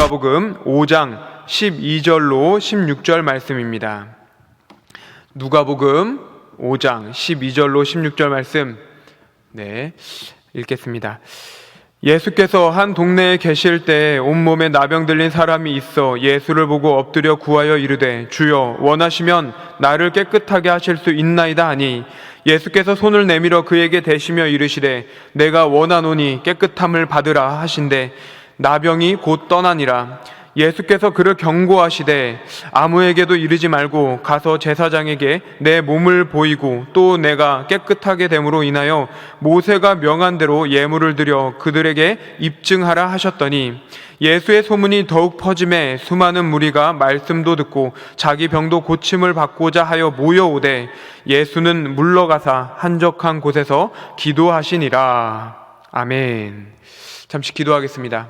누가복음 5장 12절로 16절 말씀입니다. 누가복음 5장 12절로 16절 말씀 읽겠습니다. 예수께서 한 동네에 계실 때 온몸에 나병 들린 사람이 있어 예수를 보고 엎드려 구하여 이르되 주여 원하시면 나를 깨끗하게 하실 수 있나이다 하니 예수께서 손을 내밀어 그에게 대시며 이르시되 내가 원하노니 깨끗함을 받으라 하신대 나병이 곧 떠나니라. 예수께서 그를 경고하시되 아무에게도 이르지 말고 가서 제사장에게 내 몸을 보이고 또 내가 깨끗하게 됨으로 인하여 모세가 명한 대로 예물을 드려 그들에게 입증하라 하셨더니 예수의 소문이 더욱 퍼짐에 수많은 무리가 말씀도 듣고 자기 병도 고침을 받고자 하여 모여오되 예수는 물러가사 한적한 곳에서 기도하시니라. 아멘. 잠시 기도하겠습니다.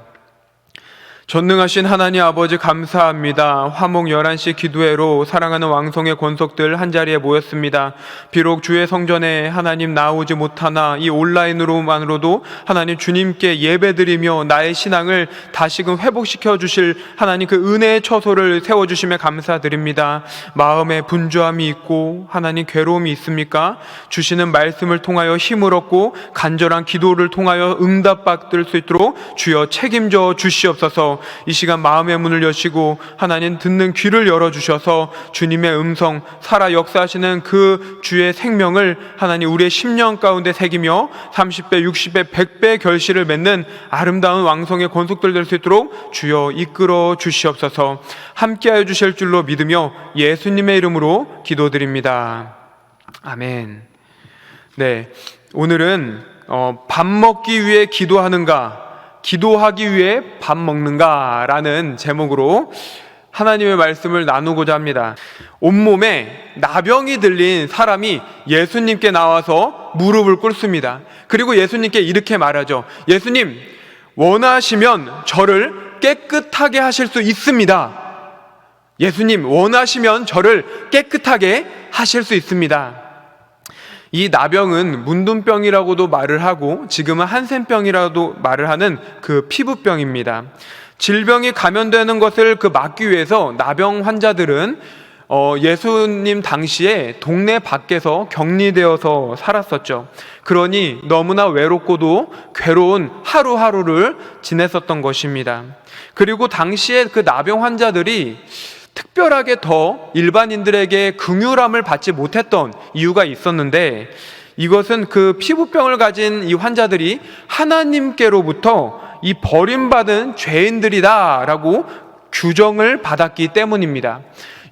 전능하신 하나님 아버지 감사합니다. 화목 11시 기도회로 사랑하는 왕성의 권속들 한자리에 모였습니다. 비록 주의 성전에 하나님 나오지 못하나 이 온라인으로만으로도 하나님 주님께 예배드리며 나의 신앙을 다시금 회복시켜 주실 하나님 그 은혜의 처소를 세워주심에 감사드립니다. 마음에 분주함이 있고 하나님 괴로움이 있습니까? 주시는 말씀을 통하여 힘을 얻고 간절한 기도를 통하여 응답받을 수 있도록 주여 책임져 주시옵소서. 이 시간 마음의 문을 여시고 하나님 듣는 귀를 열어주셔서 주님의 음성 살아 역사하시는 그 주의 생명을 하나님 우리의 10년 가운데 새기며 30배, 60배, 100배 결실을 맺는 아름다운 왕성의 권속들 될 수 있도록 주여 이끌어 주시옵소서. 함께하여 주실 줄로 믿으며 예수님의 이름으로 기도드립니다. 아멘. 오늘은 밥 먹기 위해 기도하는가 기도하기 위해 밥 먹는가 라는 제목으로 하나님의 말씀을 나누고자 합니다. 온몸에 나병이 들린 사람이 예수님께 나와서 무릎을 꿇습니다. 그리고 예수님께 이렇게 말하죠. 예수님, 원하시면 저를 깨끗하게 하실 수 있습니다. 예수님, 원하시면 저를 깨끗하게 하실 수 있습니다. 이 나병은 문둥병이라고도 말을 하고 지금은 한센병이라고도 말을 하는 그 피부병입니다. 질병이 감염되는 것을 막기 위해서 나병 환자들은 예수님 당시에 동네 밖에서 격리되어서 살았었죠. 그러니 너무나 외롭고도 괴로운 하루하루를 지냈었던 것입니다. 그리고 당시에 그 나병 환자들이 특별하게 더 일반인들에게 긍휼함을 받지 못했던 이유가 있었는데 이것은 그 피부병을 가진 이 환자들이 하나님께로부터 이 버림받은 죄인들이다 라고 규정을 받았기 때문입니다.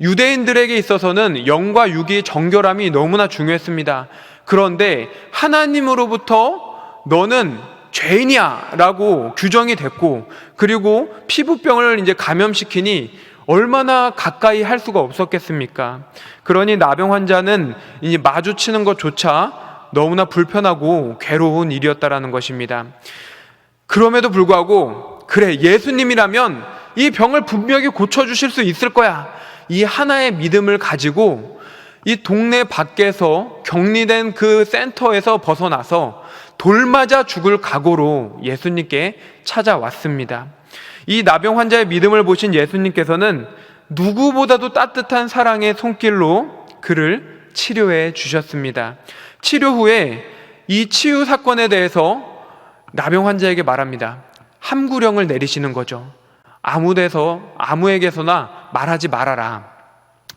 유대인들에게 있어서는 영과 육의 정결함이 너무나 중요했습니다. 그런데 하나님으로부터 너는 죄인이야 라고 규정이 됐고 그리고 피부병을 이제 감염시키니 얼마나 가까이 할 수가 없었겠습니까? 그러니 나병 환자는 이제 마주치는 것조차 너무나 불편하고 괴로운 일이었다라는 것입니다. 그럼에도 불구하고 그래 예수님이라면 이 병을 분명히 고쳐주실 수 있을 거야. 이 하나의 믿음을 가지고 이 동네 밖에서 격리된 그 센터에서 벗어나서 돌 맞아 죽을 각오로 예수님께 찾아왔습니다. 이 나병 환자의 믿음을 보신 예수님께서는 누구보다도 따뜻한 사랑의 손길로 그를 치료해 주셨습니다. 치료 후에 이 치유 사건에 대해서 나병 환자에게 말합니다. 함구령을 내리시는 거죠. 아무에게서나 말하지 말아라.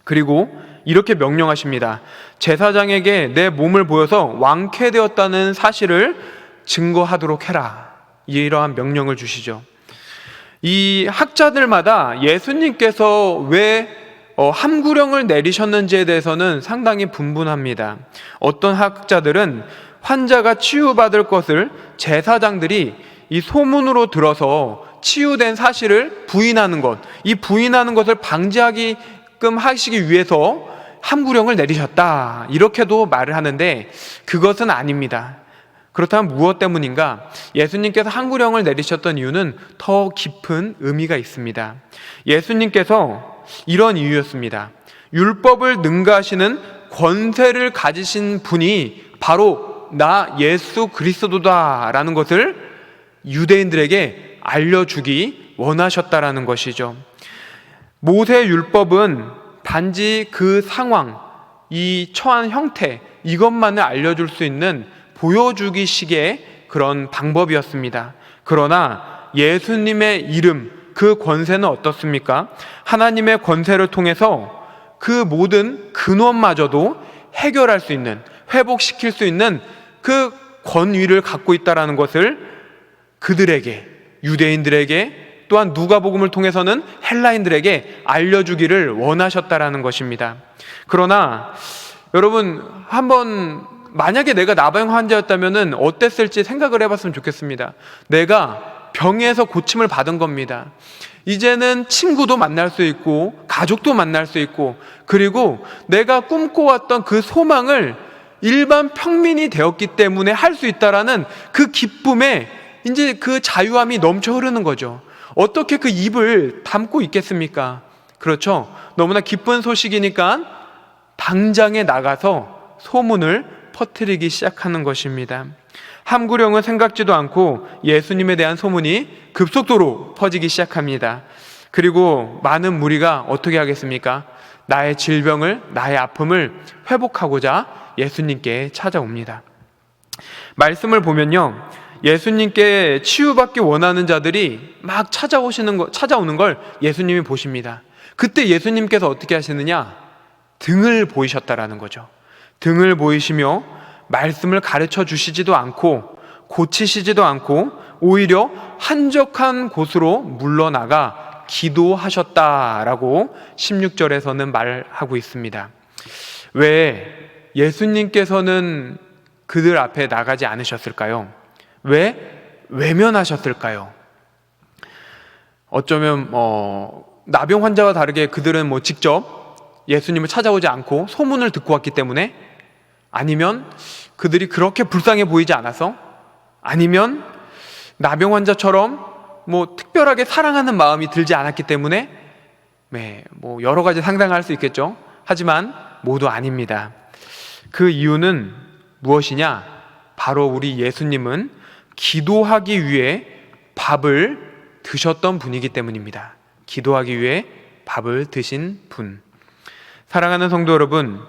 그리고 이렇게 명령하십니다. 제사장에게 내 몸을 보여서 완쾌되었다는 사실을 증거하도록 해라. 이러한 명령을 주시죠. 이 학자들마다 예수님께서 왜 함구령을 내리셨는지에 대해서는 상당히 분분합니다. 어떤 학자들은 환자가 치유받을 것을 제사장들이 이 소문으로 들어서 치유된 사실을 부인하는 것, 이 부인하는 것을 방지하게끔 하시기 위해서 함구령을 내리셨다 이렇게도 말을 하는데 그것은 아닙니다. 그렇다면 무엇 때문인가? 예수님께서 함구령을 내리셨던 이유는 더 깊은 의미가 있습니다. 예수님께서 이런 이유였습니다. 율법을 능가하시는 권세를 가지신 분이 바로 나 예수 그리스도다라는 것을 유대인들에게 알려주기 원하셨다라는 것이죠. 모세 율법은 단지 그 상황, 이 처한 형태, 이것만을 알려줄 수 있는 보여주기식의 그런 방법이었습니다. 그러나 예수님의 이름, 그 권세는 어떻습니까? 하나님의 권세를 통해서 그 모든 근원마저도 해결할 수 있는, 회복시킬 수 있는 그 권위를 갖고 있다는 것을 그들에게, 유대인들에게, 또한 누가복음을 통해서는 헬라인들에게 알려주기를 원하셨다라는 것입니다. 그러나 여러분, 한번 만약에 내가 나병 환자였다면 어땠을지 생각을 해봤으면 좋겠습니다. 내가 병에서 고침을 받은 겁니다. 이제는 친구도 만날 수 있고 가족도 만날 수 있고, 그리고 내가 꿈꿔왔던 그 소망을 일반 평민이 되었기 때문에 할 수 있다라는 그 기쁨에 이제 그 자유함이 넘쳐 흐르는 거죠. 어떻게 그 입을 담고 있겠습니까? 그렇죠. 너무나 기쁜 소식이니까 당장에 나가서 소문을 퍼뜨리기 시작하는 것입니다. 함구령은 생각지도 않고 예수님에 대한 소문이 급속도로 퍼지기 시작합니다. 그리고 많은 무리가 어떻게 하겠습니까? 나의 질병을, 나의 아픔을 회복하고자 예수님께 찾아옵니다. 말씀을 보면요, 예수님께 치유받기 원하는 자들이 막 찾아오는 걸 예수님이 보십니다. 그때 예수님께서 어떻게 하시느냐? 등을 보이셨다라는 거죠. 등을 보이시며 말씀을 가르쳐 주시지도 않고 고치시지도 않고 오히려 한적한 곳으로 물러나가 기도하셨다라고 16절에서는 말하고 있습니다. 왜 예수님께서는 그들 앞에 나가지 않으셨을까요? 왜 외면하셨을까요? 어쩌면 나병 환자와 다르게 그들은 직접 예수님을 찾아오지 않고 소문을 듣고 왔기 때문에, 아니면 그들이 그렇게 불쌍해 보이지 않아서, 아니면 나병 환자처럼 특별하게 사랑하는 마음이 들지 않았기 때문에, 여러 가지 상상할 수 있겠죠. 하지만 모두 아닙니다. 그 이유는 무엇이냐? 바로 우리 예수님은 기도하기 위해 밥을 드셨던 분이기 때문입니다. 기도하기 위해 밥을 드신 분. 사랑하는 성도 여러분,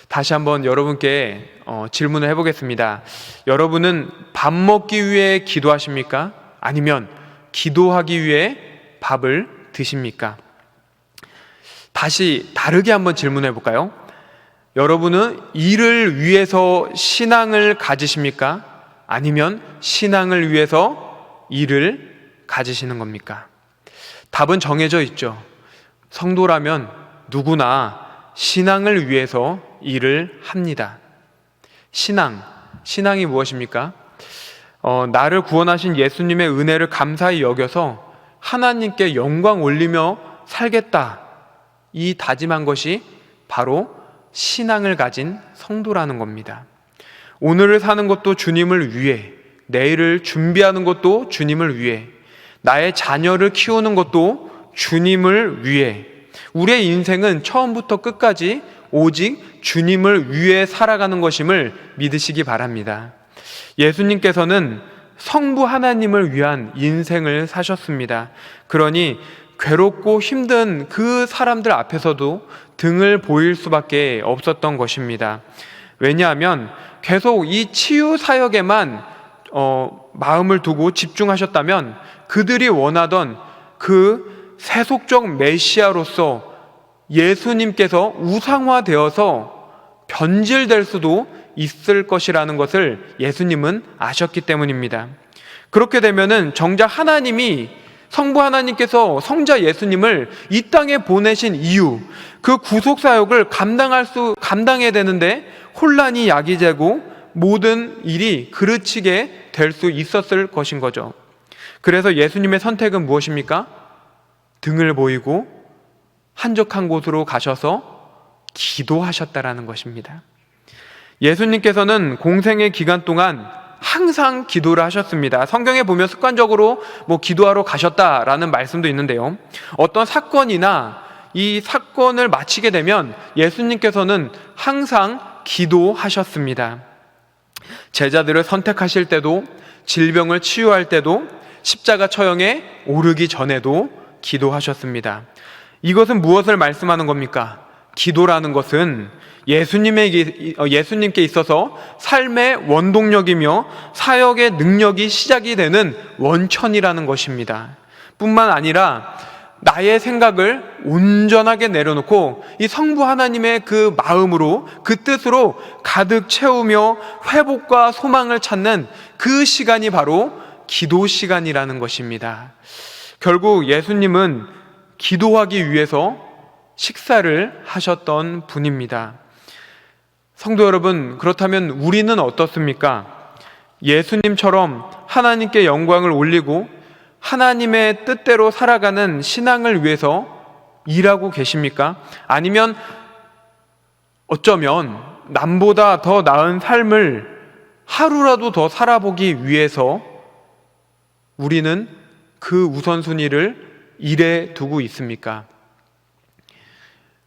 다시 한번 여러분께 질문을 해보겠습니다. 여러분은 밥 먹기 위해 기도하십니까? 아니면 기도하기 위해 밥을 드십니까? 다시 다르게 한번 질문해 볼까요? 여러분은 일을 위해서 신앙을 가지십니까? 아니면 신앙을 위해서 일을 가지시는 겁니까? 답은 정해져 있죠. 성도라면 누구나 신앙을 위해서 일을 합니다. 신앙이 무엇입니까? 나를 구원하신 예수님의 은혜를 감사히 여겨서 하나님께 영광 올리며 살겠다, 이 다짐한 것이 바로 신앙을 가진 성도라는 겁니다. 오늘을 사는 것도 주님을 위해, 내일을 준비하는 것도 주님을 위해, 나의 자녀를 키우는 것도 주님을 위해, 우리의 인생은 처음부터 끝까지 오직 주님을 위해 살아가는 것임을 믿으시기 바랍니다. 예수님께서는 성부 하나님을 위한 인생을 사셨습니다. 그러니 괴롭고 힘든 그 사람들 앞에서도 등을 보일 수밖에 없었던 것입니다. 왜냐하면 계속 이 치유 사역에만 마음을 두고 집중하셨다면 그들이 원하던 그 세속적 메시아로서 예수님께서 우상화되어서 변질될 수도 있을 것이라는 것을 예수님은 아셨기 때문입니다. 그렇게 되면은 정작 하나님이, 성부 하나님께서 성자 예수님을 이 땅에 보내신 이유, 그 구속사역을 감당해야 되는데 혼란이 야기되고 모든 일이 그르치게 될 수 있었을 것인 거죠. 그래서 예수님의 선택은 무엇입니까? 등을 보이고 한적한 곳으로 가셔서 기도하셨다라는 것입니다. 예수님께서는 공생의 기간 동안 항상 기도를 하셨습니다. 성경에 보면 습관적으로 기도하러 가셨다라는 말씀도 있는데요, 어떤 사건이나 이 사건을 마치게 되면 예수님께서는 항상 기도하셨습니다. 제자들을 선택하실 때도, 질병을 치유할 때도, 십자가 처형에 오르기 전에도 기도하셨습니다. 이것은 무엇을 말씀하는 겁니까? 기도라는 것은 예수님께 있어서 삶의 원동력이며 사역의 능력이 시작이 되는 원천이라는 것입니다. 뿐만 아니라 나의 생각을 온전하게 내려놓고 이 성부 하나님의 그 마음으로, 그 뜻으로 가득 채우며 회복과 소망을 찾는 그 시간이 바로 기도 시간이라는 것입니다. 결국 예수님은 기도하기 위해서 식사를 하셨던 분입니다. 성도 여러분, 그렇다면 우리는 어떻습니까? 예수님처럼 하나님께 영광을 올리고 하나님의 뜻대로 살아가는 신앙을 위해서 일하고 계십니까? 아니면 어쩌면 남보다 더 나은 삶을 하루라도 더 살아보기 위해서 우리는 그 우선순위를 일에 두고 있습니까?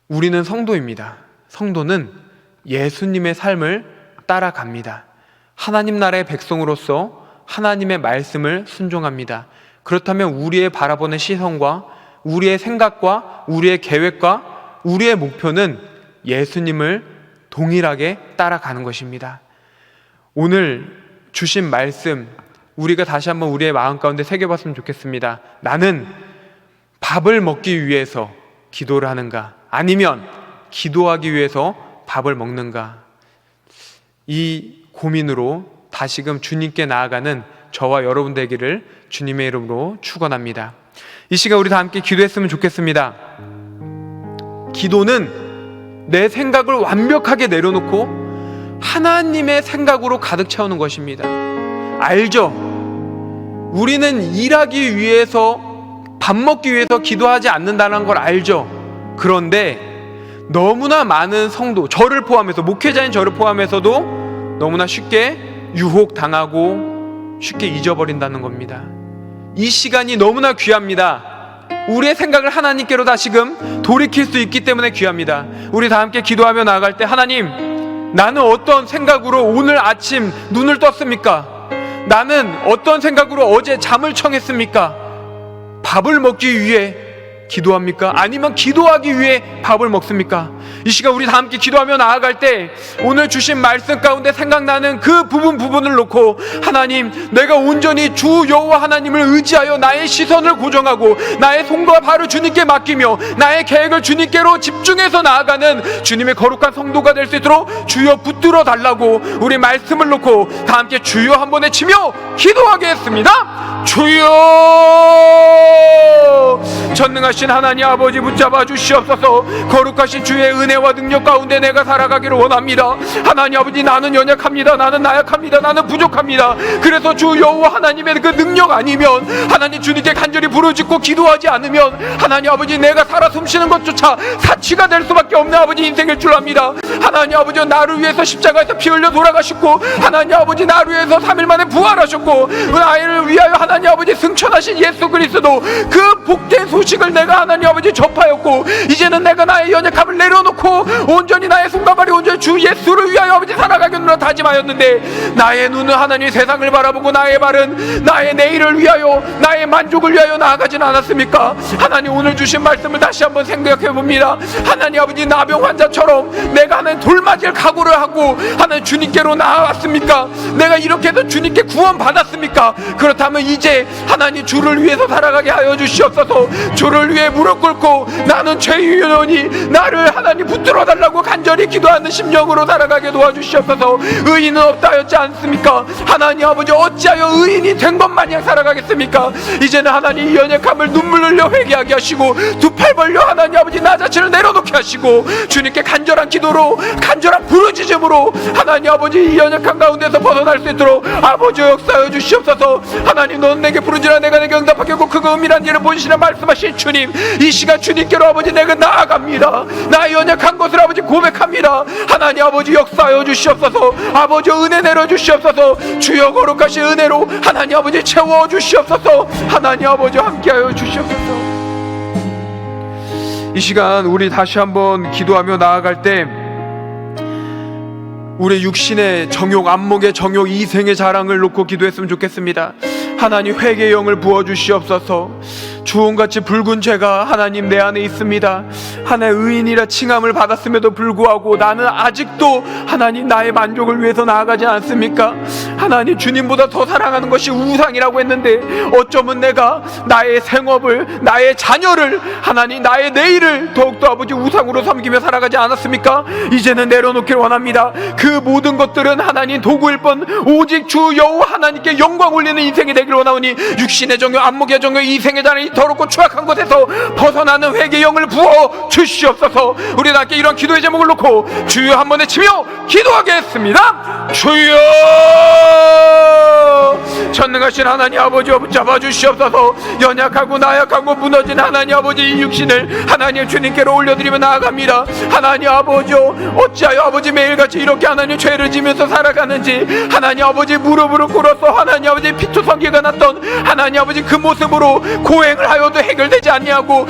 우리는 성도입니다. 성도는 예수님의 삶을 따라갑니다. 하나님 나라의 백성으로서 하나님의 말씀을 순종합니다. 그렇다면 우리의 바라보는 시선과 우리의 생각과 우리의 계획과 우리의 목표는 예수님을 동일하게 따라가는 것입니다. 오늘 주신 말씀, 우리가 다시 한번 우리의 마음 가운데 새겨봤으면 좋겠습니다. 나는 밥을 먹기 위해서 기도를 하는가? 아니면 기도하기 위해서 밥을 먹는가? 이 고민으로 다시금 주님께 나아가는 저와 여러분 되기를 주님의 이름으로 축원합니다. 이 시간 우리 다 함께 기도했으면 좋겠습니다. 기도는 내 생각을 완벽하게 내려놓고 하나님의 생각으로 가득 채우는 것입니다. 알죠? 우리는 일하기 위해서, 밥 먹기 위해서 기도하지 않는다는 걸 알죠? 그런데 너무나 많은 성도, 저를 포함해서, 목회자인 저를 포함해서도 너무나 쉽게 유혹당하고 쉽게 잊어버린다는 겁니다. 이 시간이 너무나 귀합니다. 우리의 생각을 하나님께로 다시금 돌이킬 수 있기 때문에 귀합니다. 우리 다 함께 기도하며 나아갈 때, 하나님, 나는 어떤 생각으로 오늘 아침 눈을 떴습니까? 나는 어떤 생각으로 어제 잠을 청했습니까? 밥을 먹기 위해 기도합니까? 아니면 기도하기 위해 밥을 먹습니까? 이 시간 우리 다 함께 기도하며 나아갈 때 오늘 주신 말씀 가운데 생각나는 그 부분을 놓고, 하나님, 내가 온전히 주 여호와 하나님을 의지하여 나의 시선을 고정하고 나의 손과 발을 주님께 맡기며 나의 계획을 주님께로 집중해서 나아가는 주님의 거룩한 성도가 될 수 있도록 주여 붙들어 달라고 우리 말씀을 놓고 다 함께 주여 한번 외치며 기도하겠습니다. 주여, 전능하신 하나님 아버지, 붙잡아 주시옵소서. 거룩하신 주의 은혜와 능력 가운데 내가 살아가기를 원합니다. 하나님 아버지, 나는 연약합니다. 나는 나약합니다. 나는 부족합니다. 그래서 주 여호와 하나님의 그 능력 아니면, 하나님 주님께 간절히 부르짖고 기도하지 않으면 하나님 아버지, 내가 살아 숨쉬는 것조차 사치가 될 수밖에 없는 아버지 인생일 줄 압니다. 하나님 아버지, 나를 위해서 십자가에서 피 흘려 돌아가셨고, 하나님 아버지, 나를 위해서 3일 만에 부활하셨고, 나를 위하여 하나님 아버지 승천하신 예수 그리스도, 그 복된 소식을 내가 하나님 아버지 접하였고, 이제는 내가 나의 연약함을 내려놓고 온전히 나의 손과 발이 온전히 주 예수를 위하여 아버지 살아가겠노라 다짐하였는데, 나의 눈은 하나님 세상을 바라보고 나의 발은 나의 내일을 위하여, 나의 만족을 위하여 나아가진 않았습니까? 하나님, 오늘 주신 말씀을 다시 한번 생각해 봅니다. 하나님 아버지, 나병 환자처럼 내가 하나님 돌맞을 각오를 하고 하나님 주님께로 나아왔습니까? 내가 이렇게 해서 주님께 구원 받았습니까? 그렇다면 이제 하나님 주를 위해서 살아가게 하여 주시옵소서. 주를 위해 무릎 꿇고 나는 죄인이오니 나를 하나님 붙들어 달라고 간절히 기도하는 심령으로 살아가게 도와주시옵소서. 의인은 없다 하였지 않습니까? 하나님 아버지, 어찌하여 의인이 된 것 마냥 살아가겠습니까? 이제는 하나님 이 연약함을 눈물 흘려 회개하게 하시고, 두 팔 벌려 하나님 아버지 나 자신을 내려놓게 하시고, 주님께 간절한 기도로, 간절한 부르짖음으로 하나님 아버지 이 연약한 가운데서 벗어날 수 있도록 아버지 역사하여 주시옵소서. 하나님, 너는 내게 부르짖으라 내가 내게 응답하겠고 그가 은밀한 일을 보시라 말씀하신 주님, 이 시간 주님께로 아버지 내가 나아갑니다. 나의 연약한 것을 아버지 고백합니다. 하나님 아버지 역사하여 주시옵소서. 아버지 은혜 내려 주시옵소서. 주여 거룩하신 은혜로 하나님 아버지 채워 주시옵소서. 하나님 아버지 함께하여 주시옵소서. 이 시간 우리 다시 한번 기도하며 나아갈 때, 우리 육신의 정욕, 안목의 정욕, 이생의 자랑을 놓고 기도했으면 좋겠습니다. 하나님 회개의 영을 부어주시옵소서. 주홍같이 붉은 죄가 하나님 내 안에 있습니다. 하나의 의인이라 칭함을 받았음에도 불구하고 나는 아직도 하나님 나의 만족을 위해서 나아가지 않습니까? 하나님 주님보다 더 사랑하는 것이 우상이라고 했는데 어쩌면 내가 나의 생업을, 나의 자녀를, 하나님 나의 내일을 더욱더 아버지 우상으로 섬기며 살아가지 않았습니까? 이제는 내려놓기를 원합니다. 그 모든 것들은 하나님 도구일 뿐 오직 주 여호와 하나님께 영광 올리는 인생이 되기를 원하오니 육신의 정욕, 안목의 정욕, 이생의 자는 더럽고 추악한 것에서 벗어나는 회개의 영을 부어 주시옵소서. 우리 함께 이런 기도의 제목을 놓고 주여 한 번에 치며 기도하겠습니다. 주여 전능하신 하나님 아버지 붙잡아 주시옵소서. 연약하고 나약하고 무너진 하나님 아버지 이 육신을 하나님 주님께로 올려드리며 나아갑니다. 하나님 아버지 어찌하여 아버지 매일같이 이렇게 하나님 죄를 지면서 살아가는지, 하나님 아버지 무릎으로 꿇어서 하나님 아버지 피투성기가 났던 하나님 아버지 그 모습으로 고행을 하여도 해결되지 아니하고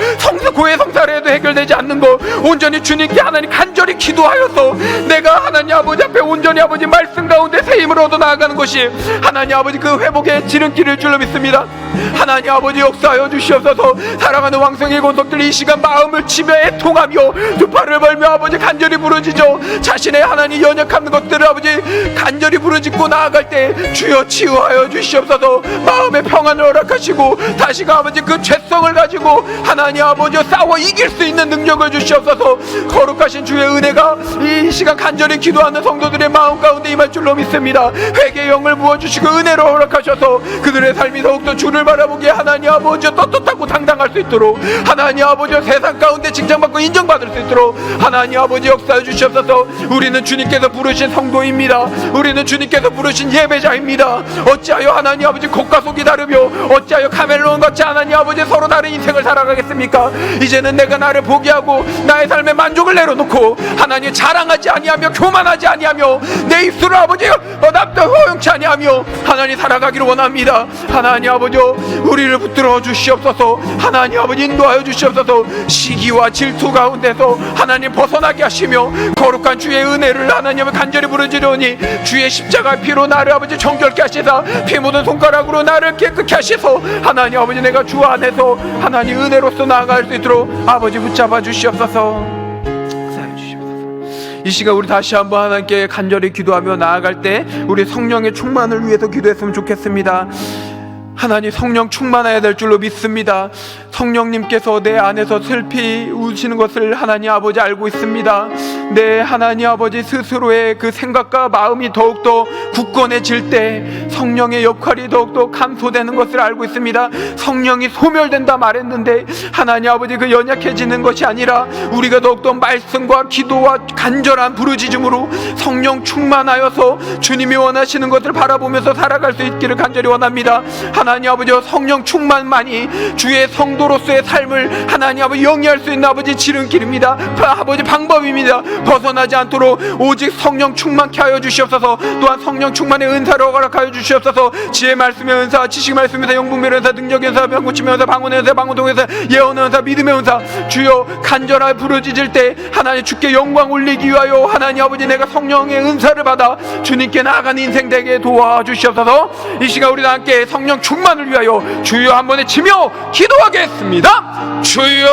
고해 성사를 해도 해결되지 않는 것, 온전히 주님께 하나님 간절히 기도하여서 내가 하나님 아버지 앞에 온전히 아버지 말씀 가운데 새 힘을 얻어 나아가는 것이 하나님 아버지 그 회복의 지름길일 줄로 믿습니다. 하나님 아버지 역사하여 주시옵소서. 사랑하는 왕성의 권속들이 이 시간 마음을 치며 애통하며 두 팔을 벌며 아버지 간절히 부르짖어 자신의 하나님 연약한 것들을 아버지 간절히 부르짖고 나아갈 때 주여 치유하여 주시옵소서. 마음의 평안을 허락하시고 다시가 아버지 그 죄성을 가지고 하나님 아버지 싸워 이길 수 있는 능력을 주시옵소서. 거룩하신 주의 은혜가 이 시간 간절히 기도하는 성도들의 마음 가운데 임할 줄로 믿습니다. 회개의 영을 부어주시고 은혜로 허락하셔서 그들의 삶이 더욱더 주를 바라보기에 하나님 아버지 떳떳하고 당당할 수 있도록, 하나님 아버지 세상 가운데 칭찬받고 인정받을 수 있도록 하나님 아버지 역사해 주시옵소서. 우리는 주님께서 부르신 성도입니다. 우리는 주님께서 부르신 예배자입니다. 어찌하여 하나님 아버지 겉과 속이 다르며 어찌하여 카멜론 같이 하나님 아버지 서로 다른 인생을 살아가겠습니까? 이제는 내가 나를 포기하고 나의 삶의 만족을 내려놓고 하나님 자랑하지 아니하며 교만하지 아니하며 내 입술을 아버지 남도 허용치 아니하며 하나님 살아가기를 원합니다. 하나님 아버지 우리를 붙들어 주시옵소서. 하나님 아버지 인도하여 주시옵소서. 시기와 질투 가운데서 하나님 벗어나게 하시며 거룩한 주의 은혜를 하나님을 간절히 부르짖으니 주의 십자가 피로 나를 아버지 정결케 하시사 피 묻은 손가락으로 나를 깨끗게 하시소. 하나님 아버지 내가 주 안에서 하나님 은혜로서 나아갈 수 있도록 아버지 붙잡아 주시옵소서. 이 시간 우리 다시 한번 하나님께 간절히 기도하며 나아갈 때 우리 성령의 충만을 위해서 기도했으면 좋겠습니다. 하나님 성령 충만해야 될 줄로 믿습니다. 성령님께서 내 안에서 슬피 우시는 것을 하나님 아버지 알고 있습니다. 내 하나님 아버지 스스로의 그 생각과 마음이 더욱더 굳건해질 때 성령의 역할이 더욱더 감소되는 것을 알고 있습니다. 성령이 소멸된다 말했는데 하나님 아버지 그 연약해지는 것이 아니라 우리가 더욱더 말씀과 기도와 간절한 부르짖음으로 성령 충만하여서 주님이 원하시는 것을 바라보면서 살아갈 수 있기를 간절히 원합니다. 하나님 아버지 성령 충만만이 주의 성도로서의 삶을 하나님 아버지 영위할 수 있는 아버지 지름길입니다. 아버지 방법입니다. 벗어나지 않도록 오직 성령 충만케 하여 주시옵소서. 또한 성령 충만의 은사를 허락하여 주시옵소서. 지혜 말씀의 은사, 지식 말씀의 은사, 영분별 은사, 능력의 은사, 병고침의 은사, 방언의 은사, 방언동의 은사, 예언의 은사, 믿음의 은사, 주여 간절하게 부르짖을 때 하나님 주께 영광 올리기 위하여 하나님 아버지 내가 성령의 은사를 받아 주님께 나아가는 인생 되게 도와주시옵소서. 이 시간 우리 함께 성령 충만을 위하여 주여 한 번에 치며 기도하겠습니다. 주여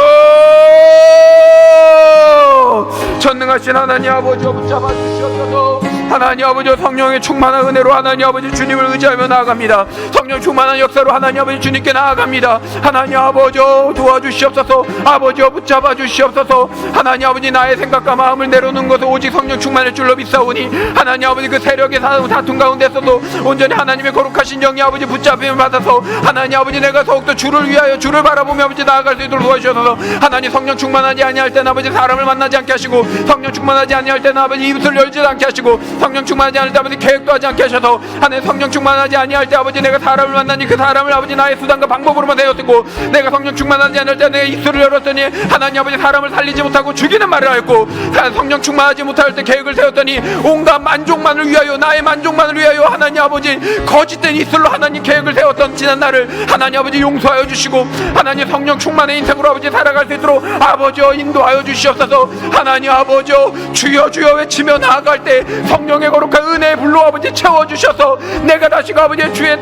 전능하신 하나님 아버지 붙잡아 주시옵소서. 하나님 아버지 성령의 충만한 은혜로 하나님 아버지 주님을 의지하며 나아갑니다. 성령 충만한 역사로 하나님 아버지 주님께 나아갑니다. 하나님 아버지 도와주시옵소서. 아버지 붙잡아 주시옵소서. 하나님 아버지 나의 생각과 마음을 내려놓는 것은 오직 성령 충만의 줄로 믿사오니 하나님 아버지 그 세력의 다툼 가운데서도 온전히 하나님의 거룩하신 영이 아버지 붙잡힘을 받아서 하나님 아버지 내가 더욱더 주를 위하여 주를 바라보며 아버지 나아갈 수 있도록 도와주셔서 하나님 성령 충만하지 아니할 때는 아버지 사람을 만나지 않게 하시고 성령 충만하지 아니할 때는 아버지 입을 열지도 않게 하시고 성령 충만하지 않을 때 아버지 계획도 하지 않게 하셔서 하나님 성령 충만하지 아니할 때 아버지 내가 사람을 만나니 그 사람을 아버지 나의 수단과 방법으로만 되었고 내가 성령 충만하지 않을 때 내 입술을 열었더니 하나님 아버지 사람을 살리지 못하고 죽이는 말을 하였고 성령 충만하지 못할 때 계획을 세웠더니 온갖 만족만을 위하여 나의 만족만을 위하여 하나님 아버지 거짓된 입술로 하나님 계획을 세웠던 지난 날을 하나님 아버지 용서하여 주시고 하나님 성령 충만의 인생으로 아버지 살아갈 수 있도록 아버지 인도하여 주시옵소서. 하나님 아버지 주여 주여 외치며 나아갈 때 성령 성령의 거룩한 은혜의 불로 아버지 채워주셔서 내가 다시 아버지 주의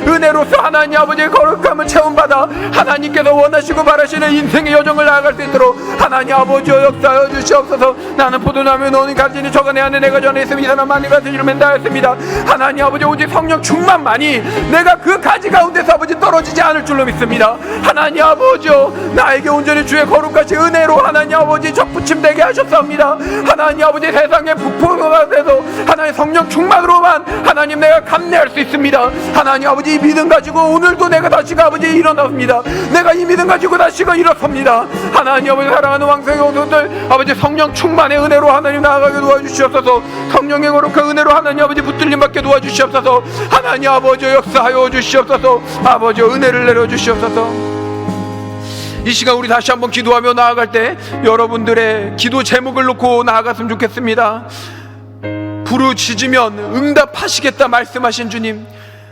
은혜로서 하나님 아버지의 거룩함을 체험받아 하나님께서 원하시고 바라시는 인생의 여정을 나아갈 수 있도록 하나님 아버지여 역사하여 주시옵소서. 나는 포도나무 너는 가지니 저가 내 안에 내가 전에 있으면 이 사람 많이 가지 이루면 다했습니다. 하나님 아버지 오직 성령 충만만이 내가 그 가지 가운데서 아버지 떨어지지 않을 줄로 믿습니다. 하나님 아버지여 나에게 온전히 주의 거룩하신 은혜로 하나님 아버지 적부침되게 하셨사옵니다. 하나님 아버지 세상의 부포가 돼서 하나님 성령 충만으로만 하나님 내가 감내할 수 있습니다. 하나님 아버지 이 믿음 가지고 오늘도 내가 다시가 아버지 일어납니다. 내가 이 믿음 가지고 다시가 일어섭니다. 하나님 아버지 사랑하는 왕성의 오소들 아버지 성령 충만의 은혜로 하나님 나아가게 도와주시옵소서. 성령의 거룩한 은혜로 하나님 아버지 붙들림 받게 도와주시옵소서. 하나님 아버지 역사하여 주시옵소서. 아버지 은혜를 내려주시옵소서. 이 시간 우리 다시 한번 기도하며 나아갈 때 여러분들의 기도 제목을 놓고 나아갔으면 좋겠습니다. 부르짖으면 응답하시겠다 말씀하신 주님,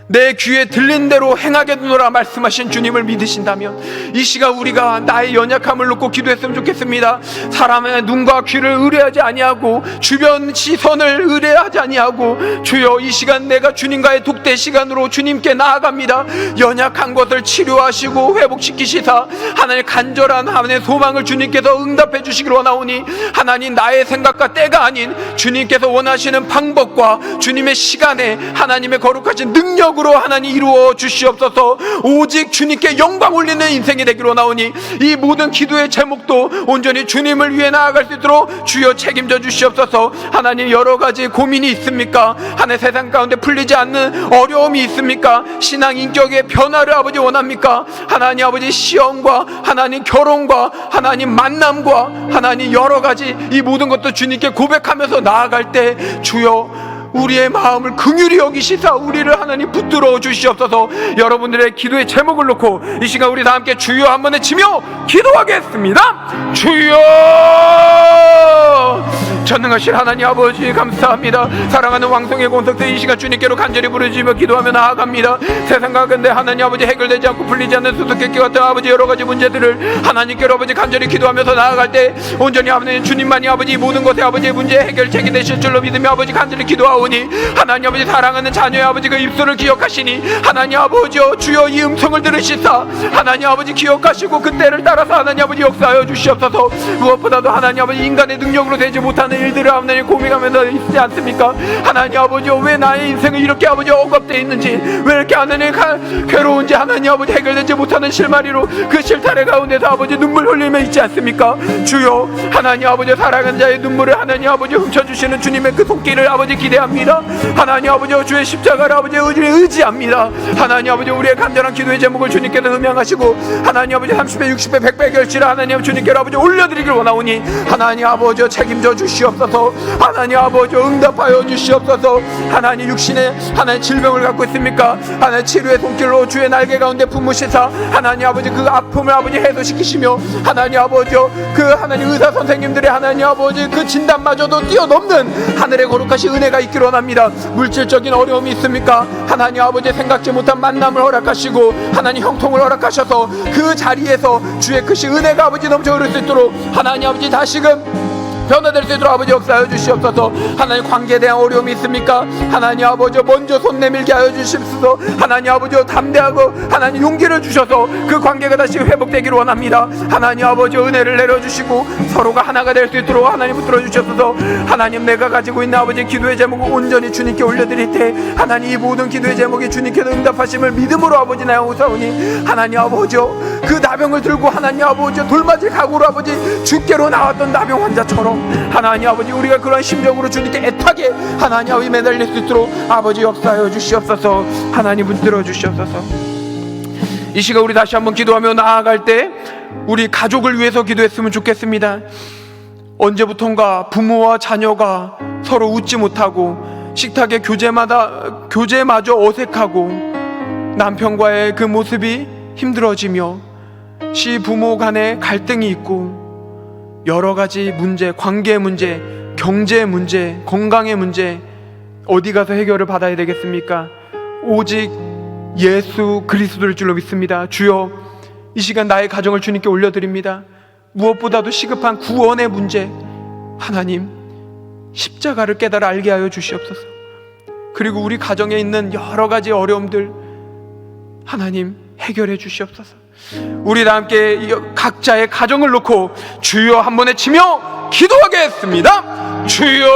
내 귀에 들린 대로 행하겠노라 말씀하신 주님을 믿으신다면 이 시간 우리가 나의 연약함을 놓고 기도했으면 좋겠습니다. 사람의 눈과 귀를 의뢰하지 아니하고 주변 시선을 의뢰하지 아니하고 주여 이 시간 내가 주님과의 독대 시간으로 주님께 나아갑니다. 연약한 것을 치료하시고 회복시키시사 하나님 간절한 하나님의 소망을 주님께서 응답해 주시기로 원하오니 하나님 나의 생각과 때가 아닌 주님께서 원하시는 방법과 주님의 시간에 하나님의 거룩하신 능력으로 하나님 이루어 주시옵소서. 오직 주님께 영광 올리는 인생이 되기로 나오니 이 모든 기도의 제목도 온전히 주님을 위해 나아갈 수 있도록 주여 책임져 주시옵소서. 하나님 여러 가지 고민이 있습니까? 하나님 세상 가운데 풀리지 않는 어려움이 있습니까? 신앙 인격의 변화를 아버지 원합니까? 하나님 아버지 시험과 하나님 결혼과 하나님 만남과 하나님 여러 가지 이 모든 것도 주님께 고백하면서 나아갈 때 주여 우리의 마음을 긍휼히 여기시사 우리를 하나님 붙들어 주시옵소서. 여러분들의 기도의 제목을 놓고 이 시간 우리 다 함께 주여 한번 외치며 기도하겠습니다. 주여 전능하신 하나님 아버지 감사합니다. 사랑하는 왕성의 공덕들 이 시간 주님께로 간절히 부르짖으며 기도하며 나아갑니다. 세상 가운데 하나님 아버지 해결되지 않고 풀리지 않는 수수께끼 같은 아버지 여러 가지 문제들을 하나님께로 아버지 간절히 기도하면서 나아갈 때 온전히 하나님 주님만이 아버지 모든 것의 아버지의 문제 해결책이 되실 줄로 믿으며 아버지 간절히 기도하오니 하나님 아버지 사랑하는 자녀의 아버지 그 입술을 기억하시니 하나님 아버지여 주여 이 음성을 들으시사 하나님 아버지 기억하시고 그 때를 따라서 하나님 아버지 역사하여 주시옵소서. 무엇보다도 하나님 아버지 인간의 능력으로 되지 못하는 일들을 하나님 고민하면서 있지 않습니까? 하나님 아버지여 왜 나의 인생은 이렇게 아버지 억압되어 있는지 왜 이렇게 하나님 괴로운지 하나님 아버지 해결되지 못하는 실마리로 그 실타래 가운데서 아버지 눈물 흘리며 있지 않습니까? 주여 하나님 아버지 사랑하는 자의 눈물을 하나님 아버지 훔쳐주시는 주님의 그 손길을 아버지 기대합니다. 하나님 아버지 주의 십자가를 아버지 의지합니다. 하나님 아버지 우리의 간절한 기도의 제목을 주님께서 음양하시고 하나님 아버지 30배 60배 100배 결실을 하나님 주님께로 아버지 올려드리길 원하오니 하나님 아버지 책임져 주시옵소서. 하나님 아버지 응답하여 주시옵소서. 하나님 육신에 하나님 질병을 갖고 있습니까? 하나님 치료의 손길로 주의 날개 가운데 품으시사 하나님 아버지 그 아픔을 아버지 해소시키시며 하나님 아버지 그 하나님 의사 선생님들의 하나님 아버지 그 진단마저도 뛰어넘는 하늘의 거룩하신 은혜가 있기를 원합니다. 물질적인 어려움이 있습니까? 하나님 아버지 생각지 못한 만남을 허락하시고 하나님 형통을 허락하셔서 그 자리에서 주의 크신 은혜가 아버지 넘쳐 흐를 수 있도록 하나님 아버지 다시금 변화될 수 있도록 아버지 역사하여 주시옵소서. 하나님 관계에 대한 어려움이 있습니까? 하나님 아버지 먼저 손 내밀게 하여 주시옵소서. 하나님 아버지 담대하고 하나님 용기를 주셔서 그 관계가 다시 회복되기를 원합니다. 하나님 아버지 은혜를 내려주시고 서로가 하나가 될 수 있도록 하나님 붙들어 주셔서 하나님 내가 가지고 있는 아버지 기도의 제목을 온전히 주님께 올려드릴 때 하나님 이 모든 기도의 제목이 주님께서 응답하심을 믿음으로 아버지 나오사오니 하나님 아버지 그 나병을 들고 하나님 아버지 돌맞을 각오로 아버지 주께로 나왔던 나병 환자처럼 하나님 아버지 우리가 그런 심정으로 주님께 애타게 하나님 아버지 매달릴 수 있도록 아버지 역사하여 주시옵소서. 하나님 붙들어 주시옵소서. 이 시간 우리 다시 한번 기도하며 나아갈 때 우리 가족을 위해서 기도했으면 좋겠습니다. 언제부턴가 부모와 자녀가 서로 웃지 못하고 식탁의 교제마저 어색하고 남편과의 그 모습이 힘들어지며 시부모 간에 갈등이 있고 여러 가지 문제, 관계 문제, 경제 문제, 건강의 문제 어디 가서 해결을 받아야 되겠습니까? 오직 예수 그리스도를 줄로 믿습니다. 주여 이 시간 나의 가정을 주님께 올려드립니다. 무엇보다도 시급한 구원의 문제 하나님 십자가를 깨달아 알게 하여 주시옵소서. 그리고 우리 가정에 있는 여러 가지 어려움들 하나님 해결해 주시옵소서. 우리 다 함께 각자의 가정을 놓고 주여 한 번에 치며 기도하겠습니다. 주여,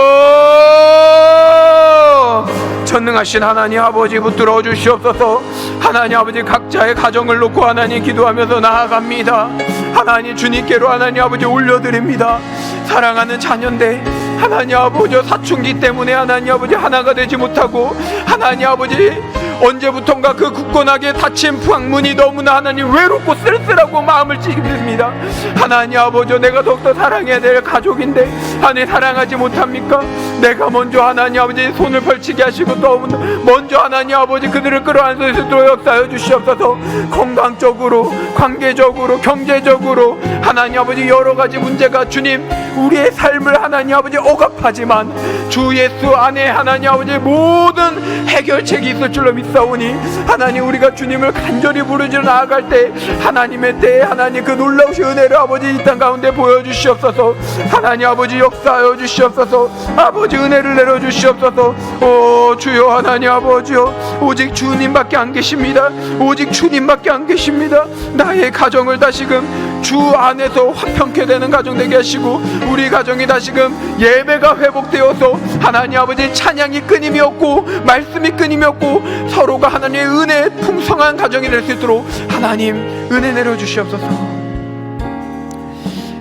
전능하신 하나님 아버지 붙들어 주시옵소서. 하나님 아버지, 각자의 가정을 놓고 하나님 기도하면서 나아갑니다. 하나님 주님께로 하나님 아버지 올려드립니다. 사랑하는 자녀인데 하나님 아버지 사춘기 때문에 하나님 아버지 하나가 되지 못하고, 하나님 아버지 언제부턴가 그 굳건하게 닫힌 방문이 너무나 하나님 외롭고 쓸쓸하고 마음을 찢깁니다. 하나님 아버지, 내가 더욱더 사랑해야 될 가족인데 하나님 사랑하지 못합니까? 내가 먼저 하나님 아버지 손을 벌치게 하시고 또 먼저 하나님 아버지 그들을 끌어안을 수 있도록 역사하여 주시옵소서. 건강적으로, 관계적으로, 경제적으로 하나님 아버지 여러 가지 문제가 주님 우리의 삶을 하나님 아버지 억압하지만 주 예수 안에 하나님 아버지 모든 해결책이 있을 줄로 믿사오니, 하나님 우리가 주님을 간절히 부르짖어 나아갈 때 하나님의 때에 하나님 그 놀라우신 은혜를 아버지 이 땅 가운데 보여주시옵소서. 하나님 아버지 역사하여 주시옵소서. 아버지 은혜를 내려주시옵소서. 오 주여, 하나님 아버지여, 오직 주님밖에 안 계십니다. 오직 주님밖에 안 계십니다. 나의 가정을 다시금 주 안에서 화평케 되는 가정 되게 하시고, 우리 가정이 다시금 예배가 회복되어서 하나님 아버지 찬양이 끊임이 없고 말씀이 끊임이 없고 서로가 하나님의 은혜에 풍성한 가정이 될 수 있도록 하나님 은혜 내려주시옵소서.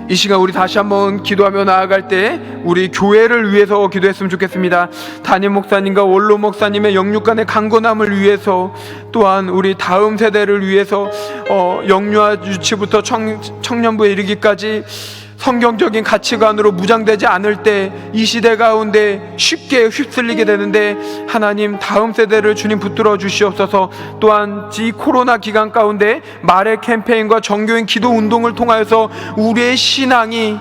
이 시간 우리 다시 한번 기도하며 나아갈 때 우리 교회를 위해서 기도했으면 좋겠습니다. 담임 목사님과 원로 목사님의 영육간의 강건함을 위해서, 또한 우리 다음 세대를 위해서 영유아 유치부터 청년부에 이르기까지 성경적인 가치관으로 무장되지 않을 때 이 시대 가운데 쉽게 휩쓸리게 되는데, 하나님 다음 세대를 주님 붙들어 주시옵소서. 또한 이 코로나 기간 가운데 말의 캠페인과 정교인 기도 운동을 통하여서 우리의 신앙이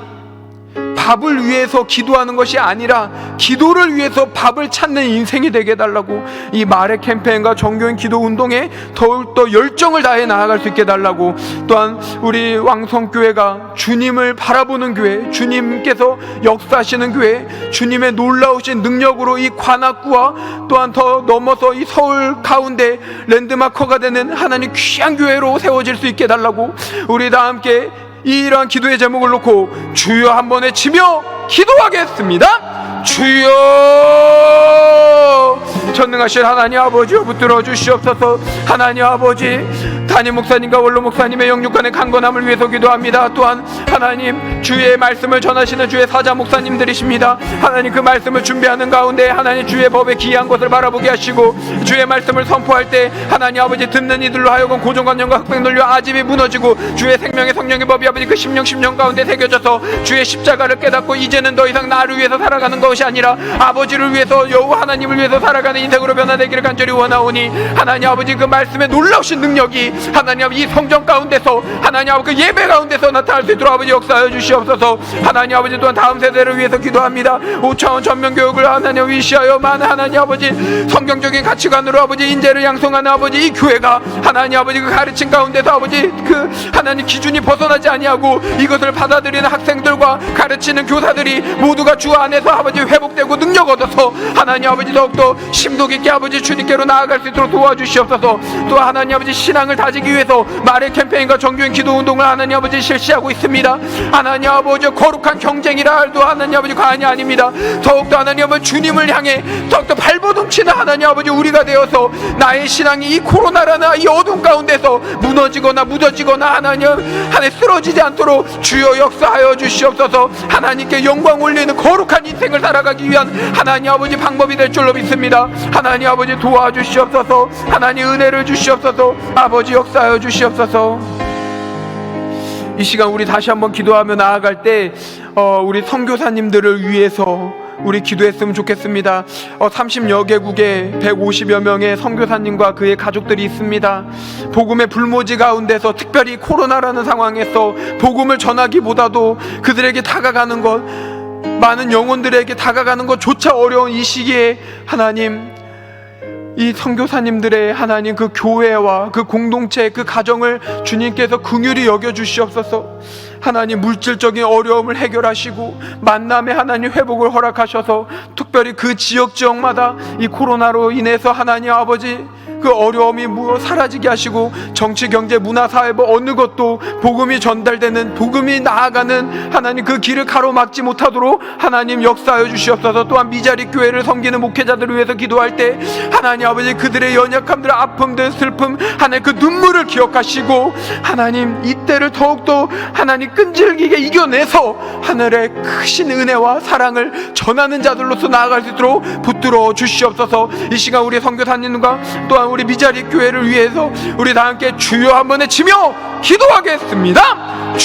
밥을 위해서 기도하는 것이 아니라 기도를 위해서 밥을 찾는 인생이 되게 해달라고, 이 말의 캠페인과 정교인 기도 운동에 더욱더 열정을 다해 나아갈 수 있게 해달라고, 또한 우리 왕성교회가 주님을 바라보는 교회, 주님께서 역사하시는 교회, 주님의 놀라우신 능력으로 이 관악구와 또한 더 넘어서 이 서울 가운데 랜드마커가 되는 하나님 귀한 교회로 세워질 수 있게 해달라고, 우리 다 함께 이러한 기도의 제목을 놓고 주여 한 번에 치며 기도하겠습니다. 주여, 전능하신 하나님 아버지여 붙들어 주시옵소서. 하나님 아버지, 담임 목사님과 원로 목사님의 영육간의 강건함을 위해서 기도합니다. 또한 하나님 주의 말씀을 전하시는 주의 사자 목사님들이십니다. 하나님 그 말씀을 준비하는 가운데 하나님 주의 법에 기이한 것을 바라보게 하시고, 주의 말씀을 선포할 때 하나님 아버지 듣는 이들로 하여금 고정관념과 흑백 논리와 아집이 무너지고 주의 생명의 성령의 법이 아버지 그 심령 가운데 새겨져서 주의 십자가를 깨닫고 이제는 더 이상 나를 위해서 살아가는 것이 아니라 아버지를 위해서, 여호와 하나님을 위해서 살아가는 인생으로 변화되기를 간절히 원하오니, 하나님 아버지 그 말씀의 놀라우신 능력이 하나님 아버지 이 성전 가운데서, 하나님 아버지 그 예배 가운데서 나타날 수 있도록 아버지 역사하여 주시옵소서. 하나님 아버지 또한 다음 세대를 위해서 기도합니다. 5차원 전면교육을 하나님 위시하여 많은 하나님 아버지 성경적인 가치관으로 아버지 인재를 양성하는 아버지 이 교회가 하나님 아버지 그 가르침 가운데서 아버지 그 하나님 기준이 벗어나지 아니하고 이것을 받아들이는 학생들과 가르치는 교사들이 모두가 주 안에서 아버지 회복되고 능력 얻어서 하나님 아버지 더욱더 심도 깊게 아버지 주님께로 나아갈 수 있도록 도와주시옵소서. 또 하나님 아버지 신앙을 다지기 위해서 말의 캠페인과 정교인 기도 운동을 하나님 아버지 실시하고 있습니다. 하나님 아버지 거룩한 경쟁이라 해도 하나님 아버지 과언이 아닙니다. 더욱더 하나님 아버지 주님을 향해 더욱더 발버둥치는 하나님 아버지 우리가 되어서 나의 신앙이 이 코로나라는 이 어둠 가운데서 무너지거나 무뎌지거나 하나님 안에 쓰러지지 않도록 주여 역사하여 주시옵소서. 하나님께 영광 올리는 거룩한 인생을 살아가기 위한 하나님 아버지 방법이 될 줄로 믿습니다. 하나님 아버지 도와주시옵소서. 하나님 은혜를 주시옵소서. 아버지 역사하여 주시옵소서. 이 시간 우리 다시 한번 기도하며 나아갈 때 우리 선교사님들을 위해서 우리 기도했으면 좋겠습니다. 30여 개국에 150여 명의 선교사님과 그의 가족들이 있습니다. 복음의 불모지 가운데서, 특별히 코로나라는 상황에서 복음을 전하기보다도 그들에게 다가가는 것, 많은 영혼들에게 다가가는 것조차 어려운 이 시기에 하나님 이 선교사님들의 하나님 그 교회와 그 공동체 그 가정을 주님께서 긍휼히 여겨주시옵소서. 하나님 물질적인 어려움을 해결하시고 만남의 하나님 회복을 허락하셔서 특별히 그 지역마다 이 코로나로 인해서 하나님 아버지 그 어려움이 사라지게 하시고 정치, 경제, 문화, 사회 어느 것도 복음이 전달되는 복음이 나아가는 하나님 그 길을 가로막지 못하도록 하나님 역사하여 주시옵소서. 또한 미자리 교회를 섬기는 목회자들을 위해서 기도할 때 하나님 아버지 그들의 연약함들, 아픔들, 슬픔 하나님 그 눈물을 기억하시고 하나님 이때를 더욱더 하나님 끈질기게 이겨내서 하늘의 크신 은혜와 사랑을 전하는 자들로서 나아갈 수 있도록 붙들어 주시옵소서. 이 시간 우리 선교사님과 또한 우리 미자리 교회를 위해서 우리 다 함께 주여 한번 외치며 기도하겠습니다.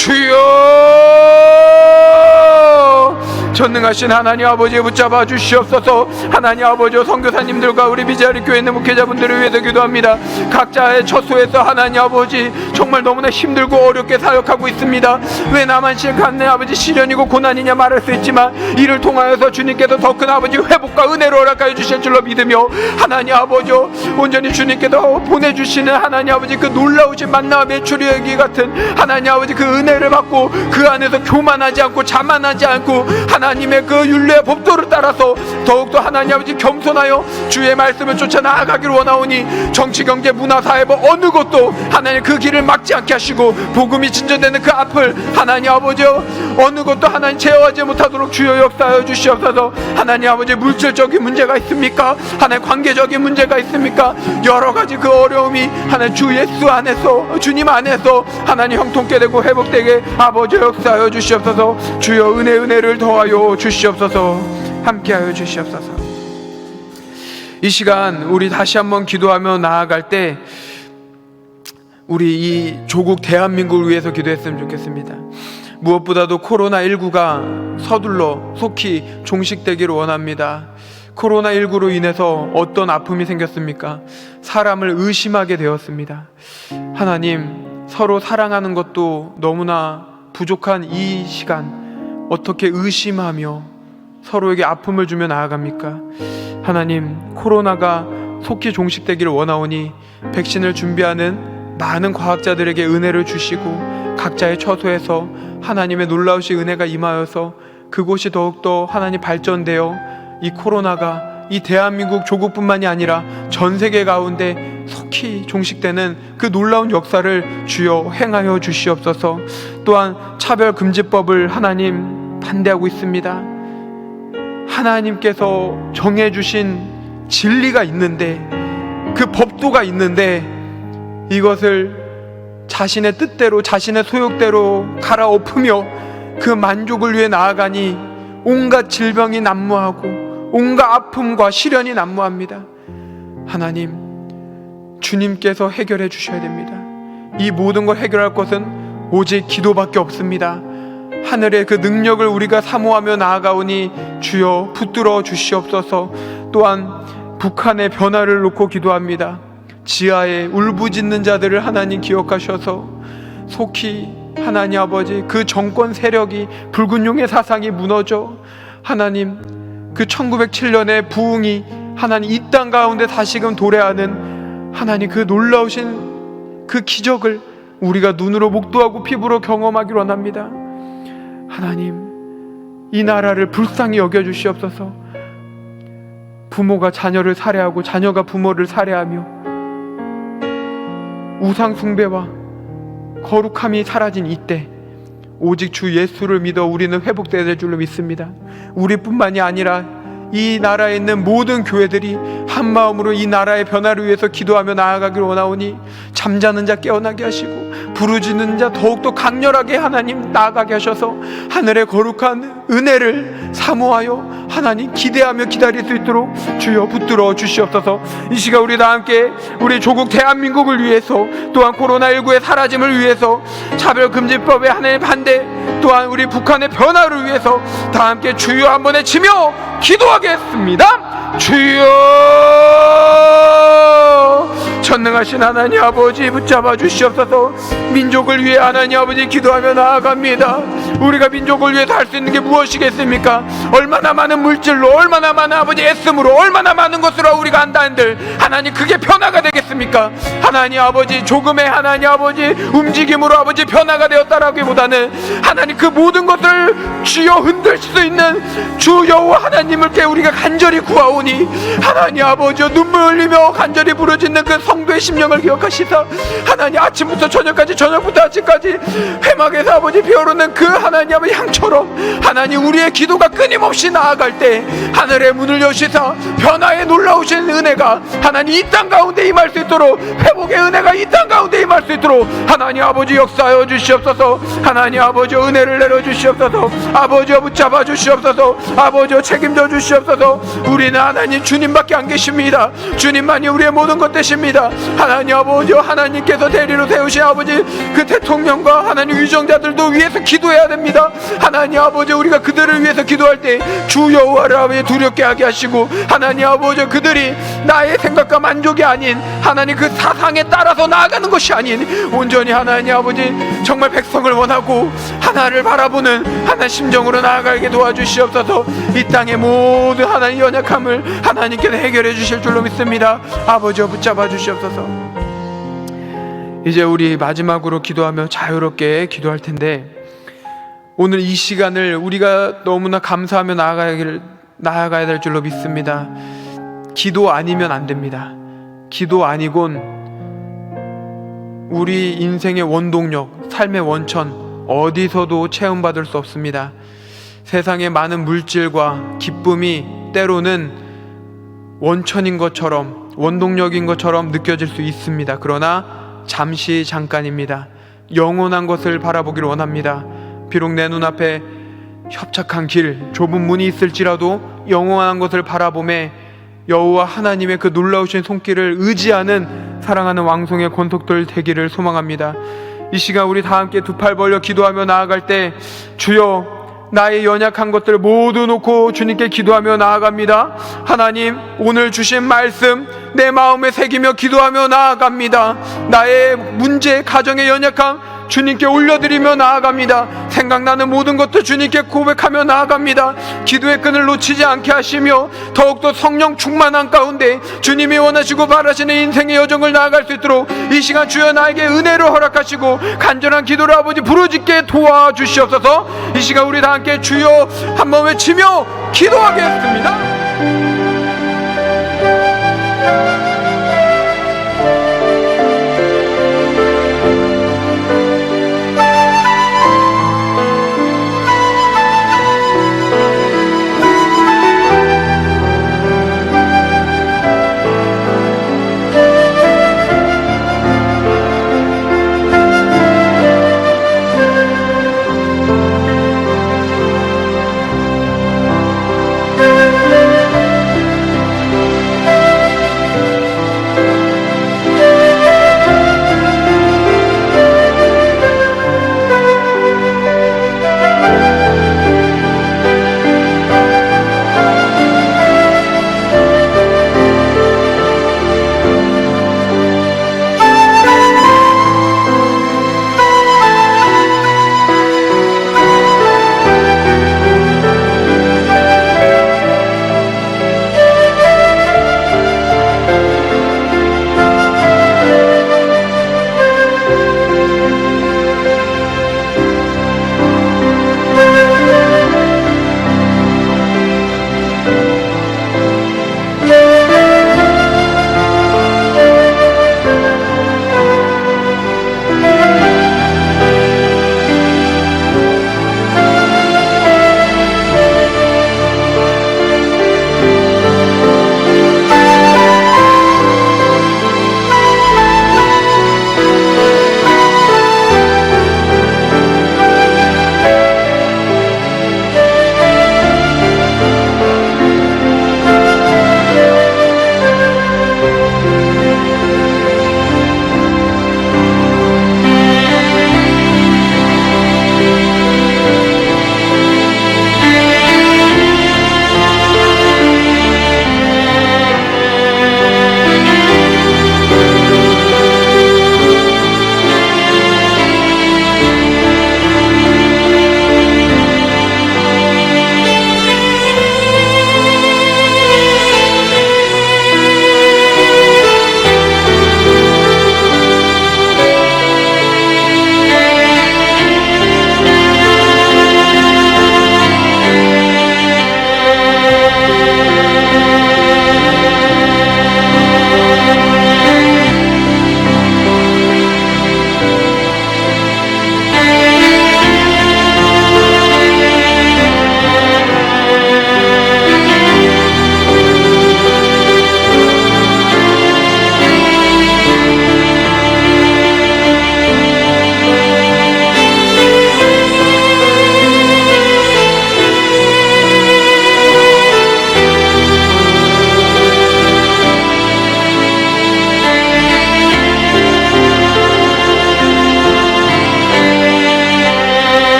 주여 전능하신 하나님 아버지 붙잡아 주시옵소서. 하나님 아버지 선교사님들과 우리 미자리 교회 있는 목회자분들을 위해서 기도합니다. 각자의 처소에서 하나님 아버지 정말 너무나 힘들고 어렵게 사역하고 있습니다. 왜 나만 시작하네 아버지 시련이고 고난이냐 말할 수 있지만 이를 통하여서 주님께서 더 큰 아버지 회복과 은혜를 허락하여 주실 줄로 믿으며 하나님 아버지 온전히 주님께서 보내주시는 하나님 아버지 그 놀라우신 만남의 출애굽기 같은 하나님 아버지 그 은혜를 받고 그 안에서 교만하지 않고 자만하지 않고 하나님의 그 율례와 법도를 따라서 더욱더 하나님 아버지 겸손하여 주의 말씀을 쫓아 나아가기를 원하오니 정치, 경제, 문화, 사회 어느 것도 하나님 그 길을 막지 않게 하시고 복음이 진전되는 그 앞을 하나님 아버지 어느 것도 하나님 제어하지 못하도록 주여 역사하여 주시옵소서. 하나님 아버지 물질적인 문제가 있습니까? 하나님 관계적인 문제가 있습니까? 여러 가지 그 어려움이 하나님 주 예수 안에서 주님 안에서 하나님 형통케 되고 회복되게 아버지 역사하여 주시옵소서. 주여 은혜를 더하여 주시옵소서. 함께하여 주시옵소서. 이 시간 우리 다시 한번 기도하며 나아갈 때 우리 이 조국 대한민국을 위해서 기도했으면 좋겠습니다. 무엇보다도 코로나19가 서둘러 속히 종식되기를 원합니다. 코로나19로 인해서 어떤 아픔이 생겼습니까? 사람을 의심하게 되었습니다. 하나님, 서로 사랑하는 것도 너무나 부족한 이 시간 어떻게 의심하며 서로에게 아픔을 주며 나아갑니까? 하나님, 코로나가 속히 종식되기를 원하오니 백신을 준비하는 많은 과학자들에게 은혜를 주시고 각자의 처소에서 하나님의 놀라우신 은혜가 임하여서 그곳이 더욱더 하나님 발전되어 이 코로나가 이 대한민국 조국뿐만이 아니라 전 세계 가운데 속히 종식되는 그 놀라운 역사를 주여 행하여 주시옵소서. 또한 차별금지법을 하나님 반대하고 있습니다. 하나님께서 정해주신 진리가 있는데 그 법도가 있는데 이것을 자신의 뜻대로 자신의 소욕대로 갈아엎으며 그 만족을 위해 나아가니 온갖 질병이 난무하고 온갖 아픔과 시련이 난무합니다. 하나님, 주님께서 해결해 주셔야 됩니다. 이 모든 걸 해결할 것은 오직 기도밖에 없습니다. 하늘의 그 능력을 우리가 사모하며 나아가오니 주여 붙들어 주시옵소서. 또한 북한의 변화를 놓고 기도합니다. 지하에 울부짖는 자들을 하나님 기억하셔서 속히 하나님 아버지 그 정권 세력이 붉은 용의 사상이 무너져 하나님 그 1907년의 부흥이 하나님 이 땅 가운데 다시금 도래하는 하나님 그 놀라우신 그 기적을 우리가 눈으로 목도하고 피부로 경험하기를 원합니다. 하나님, 이 나라를 불쌍히 여겨주시옵소서. 부모가 자녀를 살해하고 자녀가 부모를 살해하며 우상 숭배와 거룩함이 사라진 이때 오직 주 예수를 믿어 우리는 회복될 줄로 믿습니다. 우리뿐만이 아니라 이 나라에 있는 모든 교회들이 한마음으로 이 나라의 변화를 위해서 기도하며 나아가기를 원하오니 잠자는 자 깨어나게 하시고 부르짖는 자 더욱더 강렬하게 하나님 나아가게 하셔서 하늘의 거룩한 은혜를 사모하여 하나님 기대하며 기다릴 수 있도록 주여 붙들어 주시옵소서. 이 시간 우리 다 함께 우리 조국 대한민국을 위해서 또한 코로나19의 사라짐을 위해서 차별금지법의 하나님 반대 또한 우리 북한의 변화를 위해서 다 함께 주여 한번 외치며 기도하겠습니다. 주여, 전능하신 하나님 아버지 붙잡아 주시옵소서. 민족을 위해 하나님 아버지 기도하며 나아갑니다. 우리가 민족을 위해서 할 수 있는 게 무엇이겠습니까? 얼마나 많은 물질로, 얼마나 많은 아버지 애씀으로, 얼마나 많은 것으로 우리가 한다는들 하나님 그게 변화가 되겠습니까? 하나님 아버지 조금의 하나님 아버지 움직임으로 아버지 변화가 되었다라기보다는 하나님 그 모든 것을 주여 흔들 수 있는 주 여호와 하나님을께 우리가 간절히 구하오니 하나님 아버지 눈물 흘리며 간절히 부르짖는 그 성도의 심령을 기억하시사 하나님 아침부터 저녁까지 저녁부터 아침까지 회막에서 아버지 피어오르는 그 하나님 아버지 향처럼 하나님 우리의 기도가 끊임없이 나아갈 때 하늘의 문을 여시사 변화에 놀라우신 은혜가 하나님 이 땅 가운데 임할 수 있도록 회복의 은혜가 이 땅 가운데 임할 수 있도록 하나님 아버지 역사하여 주시옵소서. 하나님 아버지 은혜를 내려주시옵소서. 아버지여 붙잡아 주시옵소서. 아버지여 책임져 주시옵소서. 우리는 하나님 주님밖에 안 계십니다. 주님만이 우리의 모든 것 되십니다. 하나님 아버지여 하나님께서 대리로 세우신 아버지 그 대통령과 하나님 유정자들도 위해서 기도해야 됩니다. 하나님 아버지 우리가 그들을 위해서 기도할 때 주 여호와를 아버지 두렵게 하게 하시고 하나님 아버지 그들이 나의 생각과 만족이 아닌 하나님 그 사상에 따라서 나아가는 것이 아닌 온전히 하나님 아버지 정말 백성을 원하고 하나를 바라보는 하나님 심정으로 나아가게 도와주시옵소서. 이 땅의 모든 하나님 연약함을 하나님께서 해결해 주실 줄로 믿습니다. 아버지여 붙잡아 주시옵소서. 이제 우리 마지막으로 기도하며 자유롭게 기도할 텐데 오늘 이 시간을 우리가 너무나 감사하며 나아가야 될 줄로 믿습니다. 기도 아니면 안 됩니다. 기도 아니곤 우리 인생의 원동력, 삶의 원천 어디서도 체험받을 수 없습니다. 세상의 많은 물질과 기쁨이 때로는 원천인 것처럼 원동력인 것처럼 느껴질 수 있습니다. 그러나 잠시 잠깐입니다. 영원한 것을 바라보길 원합니다. 비록 내 눈앞에 협착한 길, 좁은 문이 있을지라도 영원한 것을 바라보며 여호와 하나님의 그 놀라우신 손길을 의지하는 사랑하는 왕송의 권속들 되기를 소망합니다. 이 시간 우리 다 함께 두 팔 벌려 기도하며 나아갈 때 주여 나의 연약한 것들 모두 놓고 주님께 기도하며 나아갑니다. 하나님 오늘 주신 말씀 내 마음에 새기며 기도하며 나아갑니다. 나의 문제, 가정의 연약함 주님께 올려드리며 나아갑니다. 생각나는 모든 것도 주님께 고백하며 나아갑니다. 기도의 끈을 놓치지 않게 하시며 더욱더 성령 충만한 가운데 주님이 원하시고 바라시는 인생의 여정을 나아갈 수 있도록 이 시간 주여 나에게 은혜를 허락하시고 간절한 기도를 아버지 부르짖게 도와주시옵소서. 이 시간 우리 다 함께 주여 한번 외치며 기도하겠습니다.